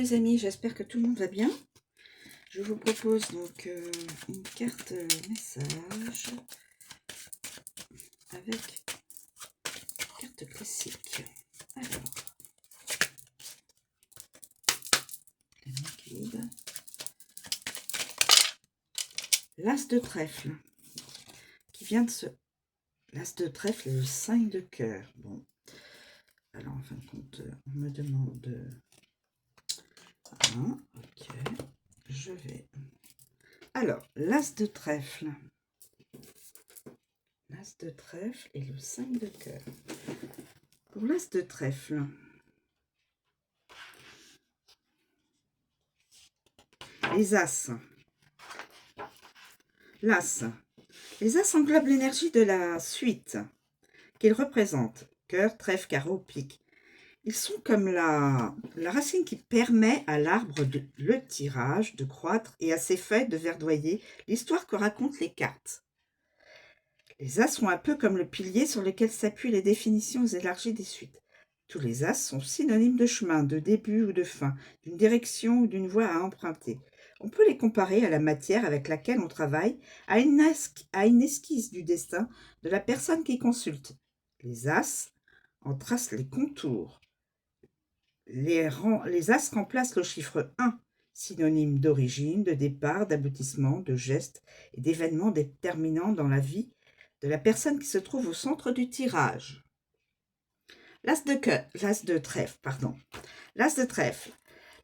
mes amis, j'espère que tout le monde va bien. Je vous propose donc une carte message avec carte classique. Alors, la liquide. L'As de trèfle qui vient de se... L'As de trèfle et le 5 de cœur. Bon, alors en fin de compte, on me demande... ok, je vais... Alors, l'As de trèfle. L'As de trèfle et le 5 de cœur. Pour l'As de trèfle, les As. L'As. Les As englobent l'énergie de la suite qu'ils représentent. Cœur, trèfle, carreau, pique. Ils sont comme la racine qui permet à l'arbre le tirage de croître et à ses feuilles de verdoyer l'histoire que racontent les cartes. Les As sont un peu comme le pilier sur lequel s'appuient les définitions élargies des suites. Tous les As sont synonymes de chemin, de début ou de fin, d'une direction ou d'une voie à emprunter. On peut les comparer à la matière avec laquelle on travaille, à une esquisse du destin de la personne qui consulte. Les As en tracent les contours. Les As remplacent le chiffre 1, synonyme d'origine, de départ, d'aboutissement, de geste et d'événements déterminants dans la vie de la personne qui se trouve au centre du tirage. L'As de trèfle.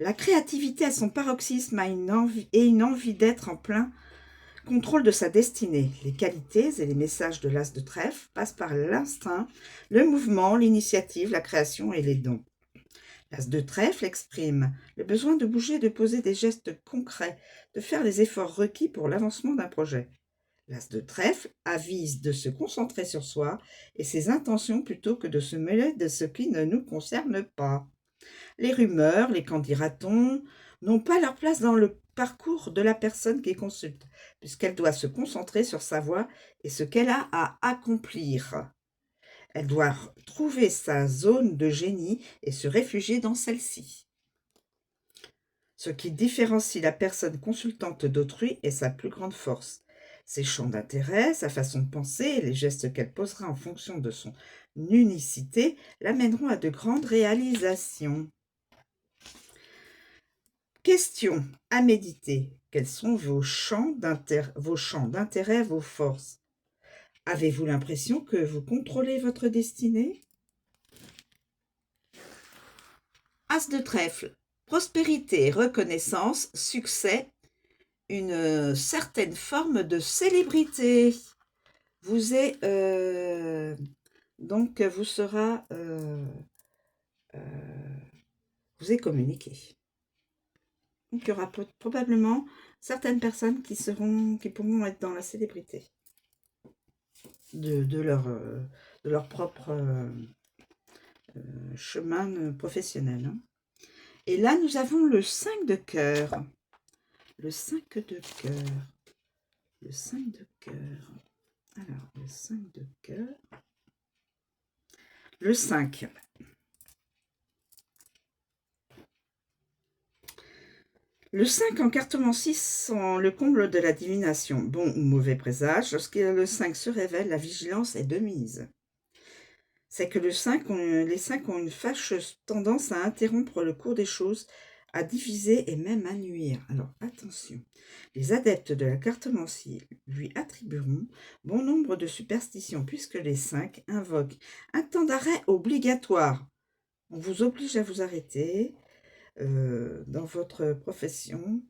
La créativité à son paroxysme a une envie d'être en plein contrôle de sa destinée. Les qualités et les messages de l'As de trèfle passent par l'instinct, le mouvement, l'initiative, la création et les dons. L'As de trèfle exprime le besoin de bouger, de poser des gestes concrets, de faire les efforts requis pour l'avancement d'un projet. L'As de trèfle avise de se concentrer sur soi et ses intentions plutôt que de se mêler de ce qui ne nous concerne pas. Les rumeurs, les candidatons n'ont pas leur place dans le parcours de la personne qui consulte, puisqu'elle doit se concentrer sur sa voie et ce qu'elle a à accomplir. Elle doit trouver sa zone de génie et se réfugier dans celle-ci. Ce qui différencie la personne consultante d'autrui est sa plus grande force. Ses champs d'intérêt, sa façon de penser et les gestes qu'elle posera en fonction de son unicité l'amèneront à de grandes réalisations. Question à méditer. Quels sont vos champs d'intérêt, vos forces? Avez-vous l'impression que vous contrôlez votre destinée? As de trèfle. Prospérité, reconnaissance, succès, une certaine forme de célébrité vous est vous est communiqué. Donc il y aura probablement certaines personnes qui pourront être dans la célébrité de leur propre chemin professionnel. Et là, nous avons le 5 de cœur. Le 5 de cœur. Le 5 de cœur. Alors, le 5 de cœur. Le 5. Le 5 en cartomancie sont le comble de la divination. Bon ou mauvais présage, lorsque le 5 se révèle, la vigilance est de mise. C'est que les 5 ont une fâcheuse tendance à interrompre le cours des choses, à diviser et même à nuire. Alors attention, les adeptes de la cartomancie lui attribueront bon nombre de superstitions puisque les 5 invoquent un temps d'arrêt obligatoire. On vous oblige à vous arrêter dans votre profession,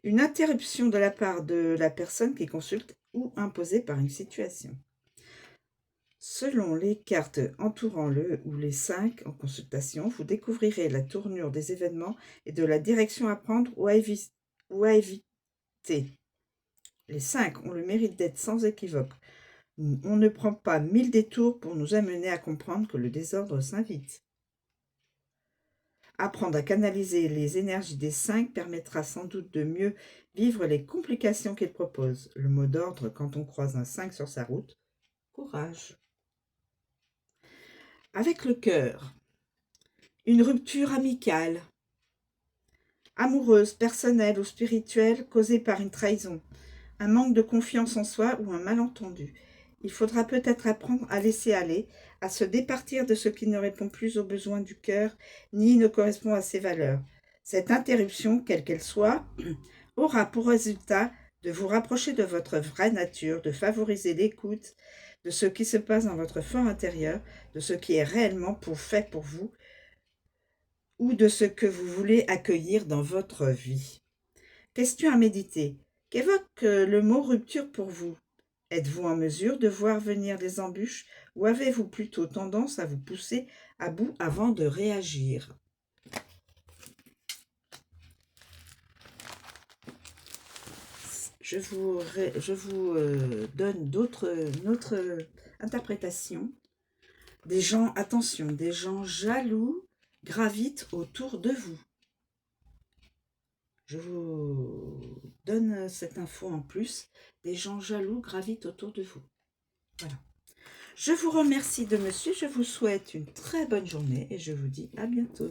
une interruption de la part de la personne qui consulte ou imposée par une situation. Selon les cartes entourant le ou les 5 en consultation, vous découvrirez la tournure des événements et de la direction à prendre ou à éviter. Les 5 ont le mérite d'être sans équivoque. On ne prend pas 1000 détours pour nous amener à comprendre que le désordre s'invite. Apprendre à canaliser les énergies des 5 permettra sans doute de mieux vivre les complications qu'ils proposent. Le mot d'ordre quand on croise un 5 sur sa route, courage. Avec le cœur, une rupture amicale, amoureuse, personnelle ou spirituelle causée par une trahison, un manque de confiance en soi ou un malentendu. Il faudra peut-être apprendre à laisser aller, à se départir de ce qui ne répond plus aux besoins du cœur ni ne correspond à ses valeurs. Cette interruption, quelle qu'elle soit, aura pour résultat de vous rapprocher de votre vraie nature, de favoriser l'écoute de ce qui se passe dans votre fort intérieur, de ce qui est réellement fait pour vous ou de ce que vous voulez accueillir dans votre vie. Question à méditer. Qu'évoque le mot rupture pour vous? Êtes-vous en mesure de voir venir les embûches ou avez-vous plutôt tendance à vous pousser à bout avant de réagir? Je vous donne une autre interprétation. Des gens, attention, des gens jaloux gravitent autour de vous. Je vous donne cette info en plus. Des gens jaloux gravitent autour de vous. Voilà. Je vous remercie de me suivre. Je vous souhaite une très bonne journée et je vous dis à bientôt.